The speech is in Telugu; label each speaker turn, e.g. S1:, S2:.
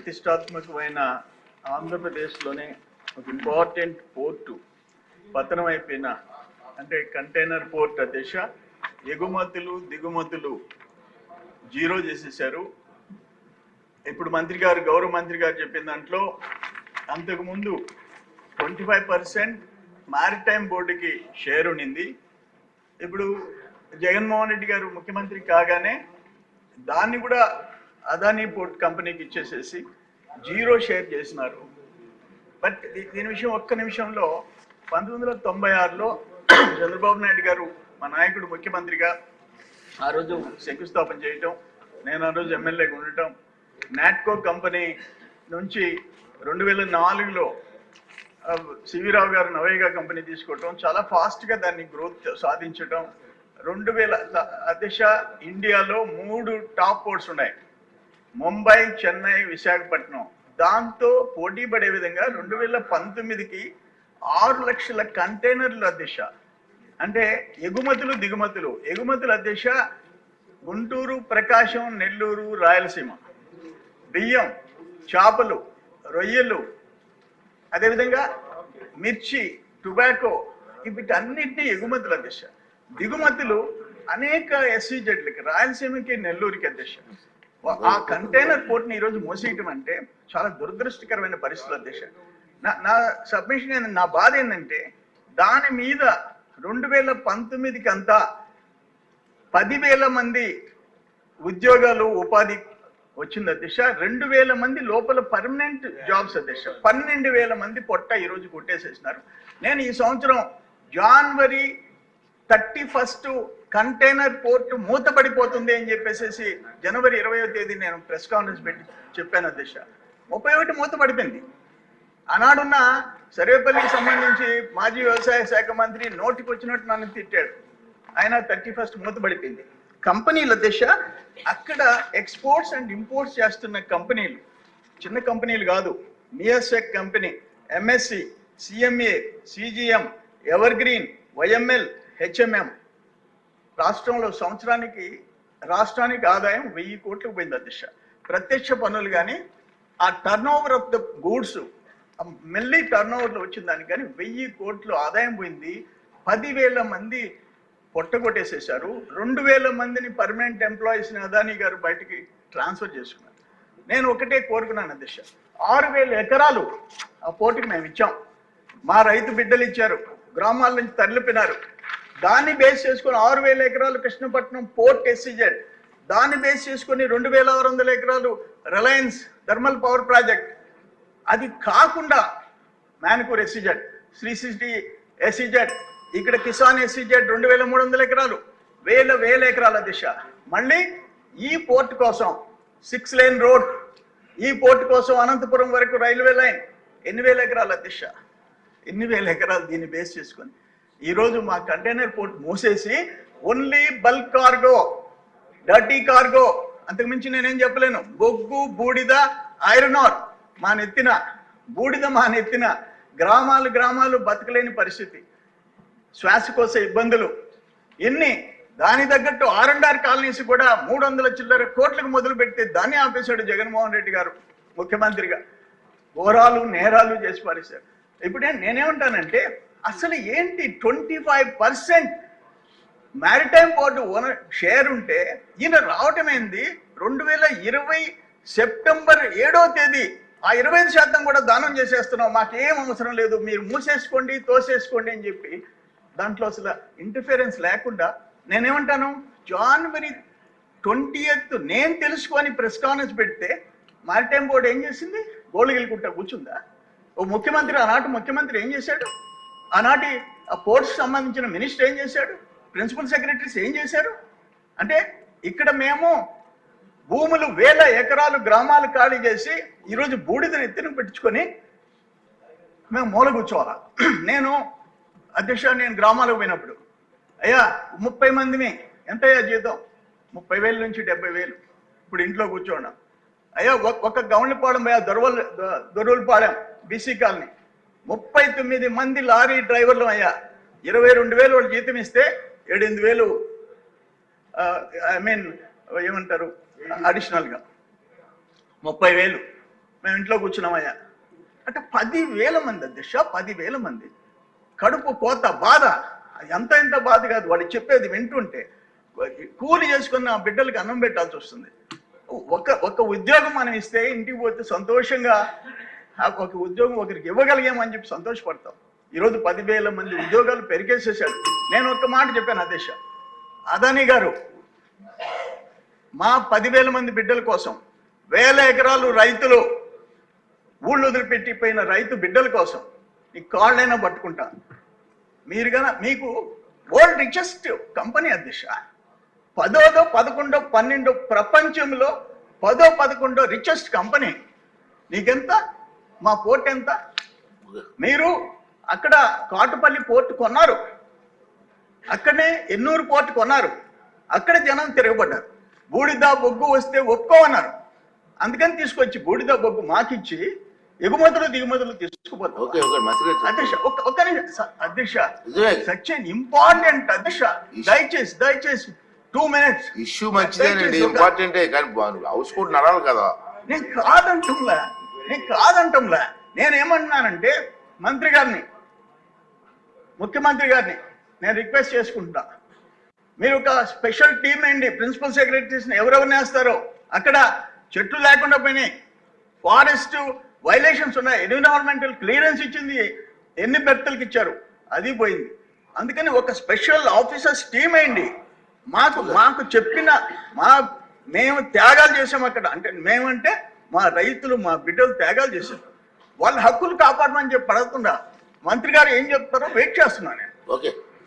S1: ప్రతిష్టాత్మకమైన ఆంధ్రప్రదేశ్లోనే ఒక ఇంపార్టెంట్ పోర్టు పతనం అయిపోయిన అంటే కంటైనర్ పోర్ట్ దిశ ఎగుమతులు దిగుమతులు జీరో చేసేసారు. ఇప్పుడు గౌరవ మంత్రి గారు చెప్పిన దాంట్లో అంతకుముందు 25% మారిటైమ్ బోర్డుకి షేర్ ఉండింది. ఇప్పుడు జగన్మోహన్ రెడ్డి గారు ముఖ్యమంత్రి కాగానే దాన్ని కూడా అదానీ పోర్ట్ కంపెనీకి ఇచ్చేసేసి జీరో షేర్ చేసినారు. బట్ దీని విషయం ఒక్క నిమిషంలో 1996లో చంద్రబాబు నాయుడు గారు మా నాయకుడు ముఖ్యమంత్రిగా ఆ రోజు శంకుస్థాపన చేయటం, నేను ఆ రోజు ఎమ్మెల్యేగా ఉండటం, నాట్కో కంపెనీ నుంచి 2004లో సివిరావు గారు నవేగా కంపెనీ తీసుకోవటం, చాలా ఫాస్ట్గా దాన్ని గ్రోత్ సాధించటం. 2000 దిశ ఇండియాలో 3 టాప్ పోర్ట్స్ ఉన్నాయి, ముంబై, చెన్నై, విశాఖపట్నం. దాంతో పోటీ పడే విధంగా 2019కి 6 లక్షల కంటైనర్ల దిశ అంటే ఎగుమతులు దిగుమతులు. ఎగుమతుల దిశ గుంటూరు, ప్రకాశం, నెల్లూరు, రాయలసీమ, బియ్యం, చేపలు, రొయ్యలు, అదేవిధంగా మిర్చి, టొబాకో, వీటన్నిటినీ ఎగుమతుల దిశ. దిగుమతులు అనేక ఎస్సీజెడ్లకి, రాయలసీమకి, నెల్లూరుకి దిశ. ఆ కంటైనర్ పోర్ట్ని ఈరోజు మూసేయటం అంటే చాలా దురదృష్టకరమైన పరిస్థితుల దిశ. నా సబ్మిషన్ నా బాధ ఏంటంటే దాని మీద 2019కి అంతా 10,000 మంది ఉద్యోగాలు ఉపాధి వచ్చింది దిశ. 2,000 మంది లోపల పర్మనెంట్ జాబ్స్ దిశ. 12,000 మంది పొట్ట ఈరోజు కొట్టేసేసినారు. నేను ఈ సంవత్సరం జనవరి 31 కంటైనర్ పోర్టు మూతపడిపోతుంది అని చెప్పేసి జనవరి 20వ తేదీ నేను ప్రెస్ కాన్ఫరెన్స్ పెట్టి చెప్పాను దిశ. 31 మూతపడిపోయింది. ఆనాడున్న సర్వేపల్లికి సంబంధించి మాజీ వ్యవసాయ శాఖ మంత్రి నోటికి వచ్చినట్టు నన్ను తిట్టాడు. ఆయన 31 మూతపడిపోయింది. కంపెనీల దిశ అక్కడ ఎక్స్పోర్ట్స్ అండ్ ఇంపోర్ట్స్ చేస్తున్న కంపెనీలు చిన్న కంపెనీలు కాదు. మియాసెక్ company, MSC, CMA, CGM, ever green, YML, HMM. రాష్ట్రంలో సంవత్సరానికి రాష్ట్రానికి ఆదాయం 1000 కోట్లకు పోయింది దిశ. ప్రత్యక్ష పన్నులు కానీ ఆ turn over of the goods మెల్లి టర్న్ ఓవర్లో వచ్చిన దానికి కానీ 1000 కోట్లు ఆదాయం పోయింది. 10,000 మంది పొట్టగొట్టేసేసారు. 2,000 మందిని పర్మనెంట్ ఎంప్లాయీస్ని అదానీ గారు బయటికి ట్రాన్స్ఫర్ చేసుకున్నారు. నేను ఒకటే కోరుకున్నాను దిశ, 6,000 ఎకరాలు ఆ పోర్టుకి మేము ఇచ్చాం. మా రైతు బిడ్డలు ఇచ్చారు, గ్రామాల నుంచి తరలిపినారు. దాన్ని బేస్ చేసుకొని 6,000 ఎకరాలు కృష్ణపట్నం పోర్ట్ ఎస్సీజెడ్, దాన్ని బేస్ చేసుకొని 2,600 ఎకరాలు రిలయన్స్ థర్మల్ పవర్ ప్రాజెక్ట్. అది కాకుండా మ్యాన్కూర్ ఎస్సీజెడ్, శ్రీసిటీ ఎస్సీజెడ్, ఇక్కడ కిసాన్ ఎస్సీజెడ్ 2,300 ఎకరాలు, వేల ఎకరాల దిశ. మళ్ళీ ఈ పోర్ట్ కోసం 6 లేన్ రోడ్, ఈ పోర్ట్ కోసం అనంతపురం వరకు రైల్వే లైన్, 8,000 ఎకరాల దిశ. 8,000 ఎకరాలు దీన్ని బేస్ చేసుకొని ఈరోజు మా కంటైనర్ పోర్ట్ మూసేసి only bulk cargo, dirty cargo, అంతకుమించి నేనేం చెప్పలేను. బొగ్గు, బూడిద, ఐరన్ ఆర్ మా నెత్తిన, బూడిద మా నెత్తిన. గ్రామాలు బతకలేని పరిస్థితి, శ్వాసకోశ ఇబ్బందులు ఎన్ని. దాని తగ్గట్టు R&R కాలనీస్ కూడా 300 చిల్లర కోట్లకు మొదలు పెడితే దాన్ని ఆపేశాడు జగన్మోహన్ రెడ్డి గారు ముఖ్యమంత్రిగా. ఘోరాలు నేరాలు చేసి పారేశారు. ఇప్పుడే నేనేమంటానంటే అసలు ఏంటి 25% మ్యారిటైమ్ పోర్టు ఓనర్ షేర్ ఉంటే ఈయన రావటం ఏంది? 2020 సెప్టెంబర్ 7వ తేదీ ఆ 25% కూడా దానం చేసేస్తున్నాం, మాకేం అవసరం లేదు, మీరు మూసేసుకోండి, తోసేసుకోండి అని చెప్పి దాంట్లో అసలు ఇంటర్ఫిరెన్స్ లేకుండా. నేనేమంటాను, జనవరి 20th నేను తెలుసుకొని ప్రెస్ కాన్ఫరెన్స్ పెడితే మారిటైమ్ బోర్డు ఏం చేసింది? గోళగిలికుంటా కూర్చుందా? ఓ ముఖ్యమంత్రి, ఆనాటి ముఖ్యమంత్రి ఏం చేశాడు? ఆనాటి ఆ పోర్ట్స్ సంబంధించిన మినిస్టర్ ఏం చేశాడు? ప్రిన్సిపల్ సెక్రటరీస్ ఏం చేశారు? అంటే ఇక్కడ మేము భూములు 1000 ఎకరాలు గ్రామాలు ఖాళీ చేసి ఈరోజు బూడిదని ఎత్తున పెట్టుకొని మేము మూల కూర్చోవాలా? నేను గ్రామాలకు పోయినప్పుడు, అయ్యా 30 మందిని ఎంతయ్యా జీతం? 30,000 నుంచి 70,000. ఇప్పుడు ఇంట్లో కూర్చోండి. అయ్యా ఒక గౌండ్లపాలెం, అయ్యా దొరువులపాలెం బీసీ కాలనీ 39 మంది లారీ డ్రైవర్లు అయ్యా. 22,000 వాళ్ళు జీతం ఇస్తే 7,000 ఏమంటారు అడిషనల్గా 30,000. మేము ఇంట్లో కూర్చున్నామయ్యా అంటే 10,000 మంది అధ్యక్ష, 10,000 మంది కడుపు కోత బాధ. ఎంత బాధ కాదు, వాళ్ళు చెప్పేది వింటుంటే. కూలి చేసుకున్న బిడ్డలకి అన్నం పెట్టాల్సి వస్తుంది. ఒక ఉద్యోగం మనం ఇస్తే ఇంటికి పోతే సంతోషంగా ఒక ఉద్యోగం ఒకరికి ఇవ్వగలిగామని చెప్పి సంతోషపడతాం. ఈరోజు 10,000 మంది ఉద్యోగాలు పెరిగేసేసాడు. నేను ఒక్క మాట చెప్పాను అధ్యక్ష, అదానీ గారు మా 10,000 మంది బిడ్డల కోసం 1,000 ఎకరాలు రైతులు ఊళ్ళు వదిలిపెట్టిపోయిన రైతు బిడ్డల కోసం ఈ కాళ్ళైనా పట్టుకుంటా. మీరు కన్నా మీకు వరల్డ్ రిచెస్ట్ కంపెనీ అధ్యక్ష, 10వ 11వ 12 ప్రపంచంలో 10వ 11వ రిచెస్ట్ కంపెనీ. నీకెంత? మా పోర్ట్ ఎంత? మీరు అక్కడ కాటుపల్లి పోర్ట్ కొన్నారు, అక్కడనే ఎన్నూరు పోర్ట్ కొన్నారు, అక్కడ జనం తిరగబడ్డారు. బూడిద బొగ్గు వస్తే ఒప్పుకోమన్నారు, అందుకని తీసుకొచ్చి బూడిద బొగ్గు మాకిచ్చి ఎగుమతులు దిగుమతులు తీసుకుపోతాం. అధ్యక్ష ఒక్క నిమిషం అధ్యక్ష, సచ్ ఎన్ ఇంపార్టెంట్ అధ్యక్ష, దయచేసి 2 minutes.
S2: ఇష్యూ మంచిదేనండి, ఇంపార్టెంటే, కానీ హౌస్ కూడా నడాలి కదా.
S1: నేను కాదంటంలా నేనేమంటున్నానంటే మంత్రి గారిని, ముఖ్యమంత్రి గారిని నేను రిక్వెస్ట్ చేసుకుంటా, మీరు ఒక స్పెషల్ టీమ్ అండి, ప్రిన్సిపల్ సెక్రటరీస్ని ఎవరెవరిని వేస్తారో. అక్కడ చెట్లు లేకుండా పోయినాయి, ఫారెస్ట్ వైలేషన్స్ ఉన్నాయి, ఎన్విరాన్మెంటల్ క్లియరెన్స్ ఇచ్చింది, ఎన్ని బెర్తలకు ఇచ్చారు అది పోయింది. అందుకని ఒక స్పెషల్ ఆఫీసర్స్ టీమ్ అయింది. మాకు చెప్పిన మేము త్యాగాలు చేసాం అక్కడ. అంటే మేమంటే మా రైతులు మా బిడ్డలు త్యాగాలు చేశారు, వాళ్ళ హక్కులు కాపాడమని చెప్పి అడుగుతుండా. మంత్రి గారు ఏం చెప్తారో వెయిట్ చేస్తున్నాను నేను.
S2: ఓకే.